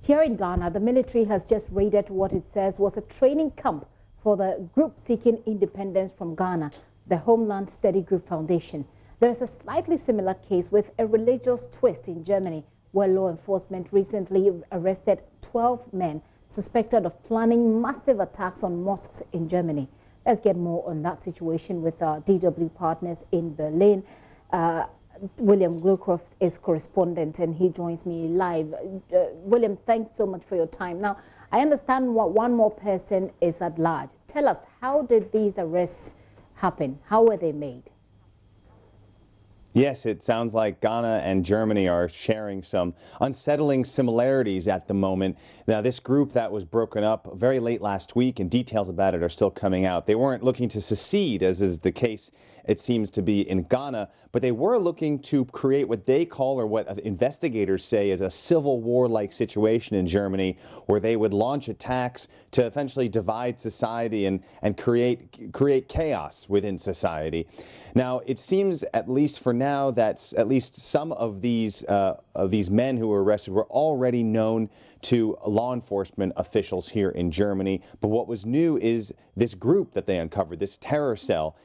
Here in Ghana, the military has just raided what it says was a training camp for the group seeking independence from Ghana, the Homeland Study Group Foundation. There is a slightly similar case with a religious twist in Germany, where law enforcement recently arrested 12 men suspected of planning massive attacks on mosques in Germany. Let's get more on that situation with our DW partners in Berlin. William Gilcroft is correspondent and he joins me live. William, thanks so much for your time. Now, I understand one more person is at large. Tell us, how did these arrests happen? How were they made? Yes, it sounds like Ghana and Germany are sharing some unsettling similarities at the moment. Now, this group that was broken up very late last week, and details about it are still coming out. They weren't looking to secede, as is the case, it seems to be, in Ghana, but they were looking to create what they call, or what investigators say, is a civil war-like situation in Germany, where they would launch attacks to essentially divide society and create chaos within society. Now, it seems, at least for now, that at least some of these men who were arrested were already known to law enforcement officials here in Germany. But what was new is this group that they uncovered, this terror cell.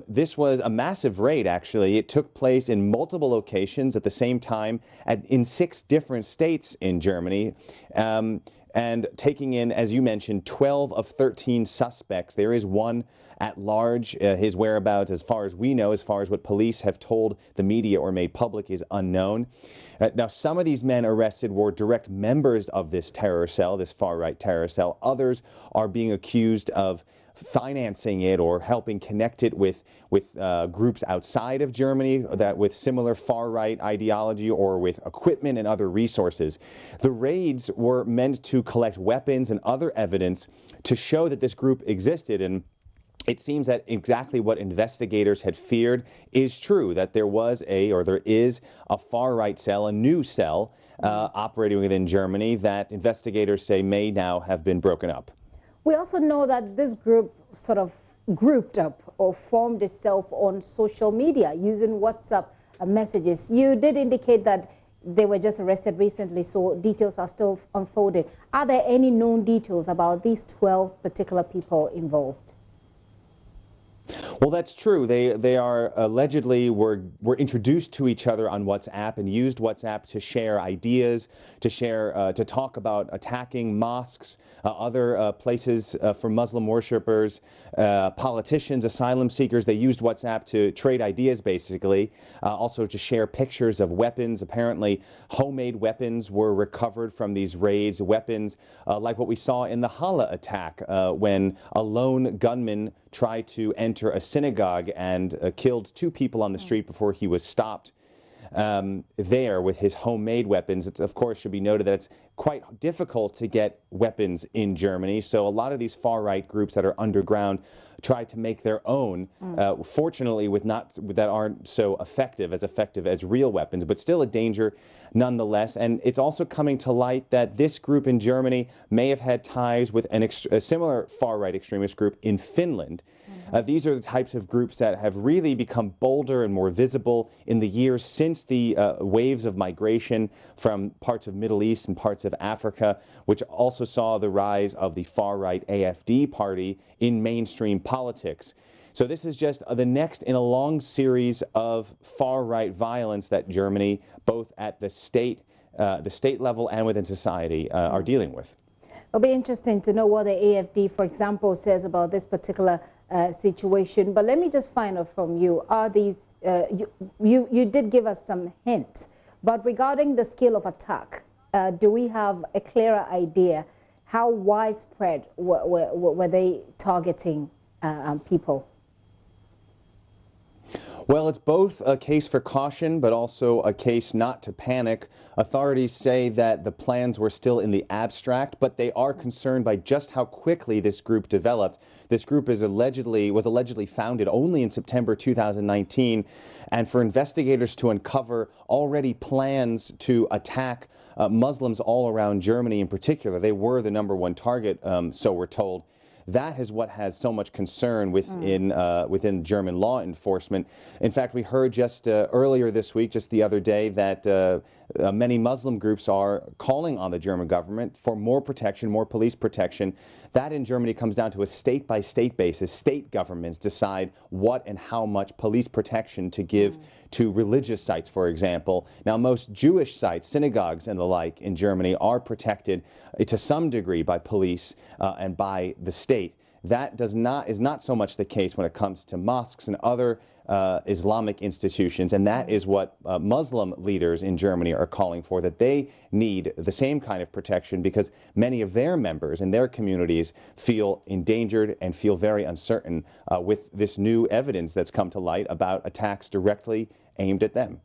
This was a massive raid, actually. It took place in multiple locations at the same time in 6 different states in Germany. And taking in, as you mentioned, 12 of 13 suspects. There is one at large. His whereabouts, as far as we know, as far as what police have told the media or made public, is unknown. Now, some of these men arrested were direct members of this terror cell, this far-right terror cell. Others are being accused of financing it or helping connect it with groups outside of Germany that with similar far-right ideology or with equipment and other resources. The raids were meant to collect weapons and other evidence to show that this group existed, and it seems that exactly what investigators had feared is true, that there is a far-right cell, a new cell operating within Germany that investigators say may now have been broken up. We also know that this group sort of grouped up or formed itself on social media using WhatsApp messages. You did indicate that they were just arrested recently, so details are still unfolding. Are there any known details about these 12 particular people involved? Well, that's true. They are allegedly were introduced to each other on WhatsApp and used WhatsApp to share ideas, to talk about attacking mosques, other places for Muslim worshippers, politicians, asylum seekers. They used WhatsApp to trade ideas, basically. Also to share pictures of weapons. Apparently, homemade weapons were recovered from these raids. Weapons like what we saw in the Halle attack, when a lone gunman tried to enter a synagogue and killed 2 people on the street before he was stopped there with his homemade weapons. It, of course, should be noted that it's quite difficult to get weapons in Germany, so a lot of these far-right groups that are underground try to make their own, fortunately that aren't so effective as real weapons, but still a danger nonetheless. And it's also coming to light that this group in Germany may have had ties with a similar far-right extremist group in Finland. These are the types of groups that have really become bolder and more visible in the years since the waves of migration from parts of Middle East and parts of Africa, which also saw the rise of the far-right AfD party in mainstream politics. So this is just the next in a long series of far-right violence that Germany, both at the state level and within society, are dealing with. It'll be interesting to know what the AfD, for example, says about this particular situation. But let me just find out from you, are these, you did give us some hints, but regarding the scale of attack, do we have a clearer idea how widespread were they targeting people? Well, it's both a case for caution, but also a case not to panic. Authorities say that the plans were still in the abstract, but they are concerned by just how quickly this group developed. This group was allegedly founded only in September 2019, and for investigators to uncover already plans to attack Muslims all around Germany in particular, they were the #1 target, so we're told. that is what has so much concern within German law enforcement. In fact, we heard just earlier this week, just the other day, that many Muslim groups are calling on the German government for more protection, more police protection. That in Germany comes down to a state-by-state basis. State governments decide what and how much police protection to give to religious sites, for example. Now, most Jewish sites, synagogues and the like in Germany, are protected to some degree by police and by the state. That is not so much the case when it comes to mosques and other Islamic institutions, and that is what Muslim leaders in Germany are calling for, that they need the same kind of protection because many of their members and their communities feel endangered and feel very uncertain with this new evidence that's come to light about attacks directly aimed at them.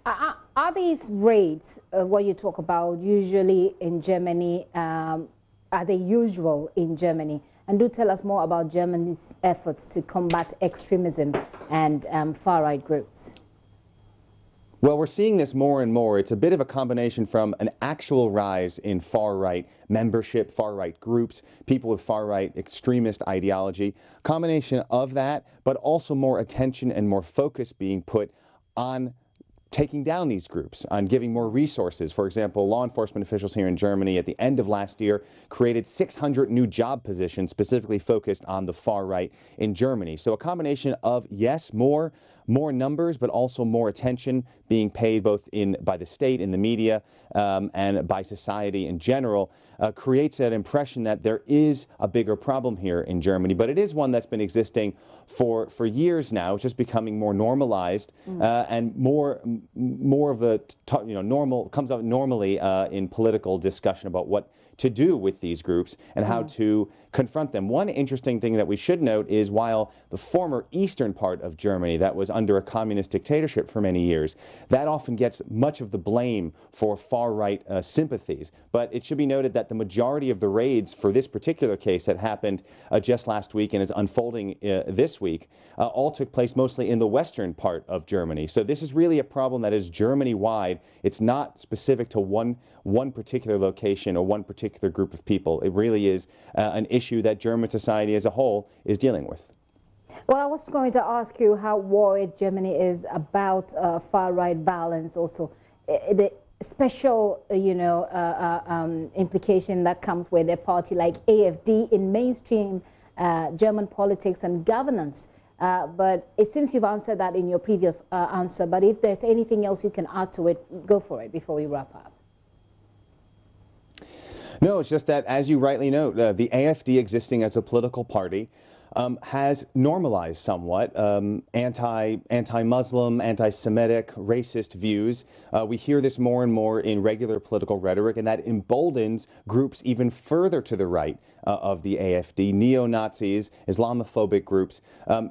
Are these raids, what you talk about, usually in Germany, are they usual in Germany? And do tell us more about Germany's efforts to combat extremism and far-right groups. Well, we're seeing this more and more. It's a bit of a combination from an actual rise in far-right membership, far-right groups, people with far-right extremist ideology, combination of that, but also more attention and more focus being put on taking down these groups, on giving more resources. For example, law enforcement officials here in Germany at the end of last year created 600 new job positions specifically focused on the far right in Germany. So a combination of, yes, more numbers, but also more attention being paid both by the state, in the media, and by society in general, creates an impression that there is a bigger problem here in Germany. But it is one that's been existing for years now. It's just becoming more normalized and more of a normal, comes up normally in political discussion about what to do with these groups and how to confront them. One interesting thing that we should note is while the former eastern part of Germany that was under a communist dictatorship for many years, that often gets much of the blame for far-right sympathies. But it should be noted that the majority of the raids for this particular case that happened just last week and is unfolding this week all took place mostly in the western part of Germany. So this is really a problem that is Germany-wide. It's not specific to one particular location or one particular group of people. It really is an issue that German society as a whole is dealing with. Well, I was going to ask you how worried Germany is about far-right violence also. The special, implication that comes with a party like AfD in mainstream German politics and governance. But it seems you've answered that in your previous answer. But if there's anything else you can add to it, go for it before we wrap up. No, it's just that, as you rightly note, the AfD existing as a political party has normalized somewhat anti-Muslim, anti-Semitic, racist views. We hear this more and more in regular political rhetoric, and that emboldens groups even further to the right of the AfD, neo-Nazis, Islamophobic groups.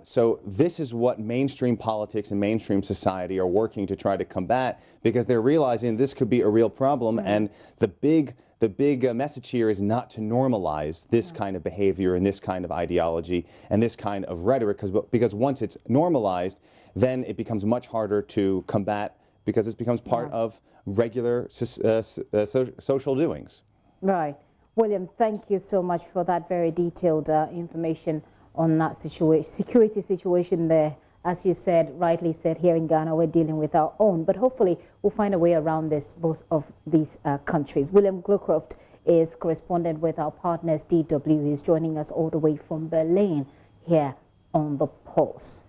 So this is what mainstream politics and mainstream society are working to try to combat, because they're realizing this could be a real problem, and the big message here is not to normalize this kind of behavior and this kind of ideology and this kind of rhetoric, because once it's normalized, then it becomes much harder to combat, because it becomes part of regular social doings. Right. William, thank you so much for that very detailed information on that security situation there. As you said, rightly said, here in Ghana, we're dealing with our own, but hopefully we'll find a way around this, both of these countries. William Glocroft is correspondent with our partners, DW. He's joining us all the way from Berlin here on The Pulse.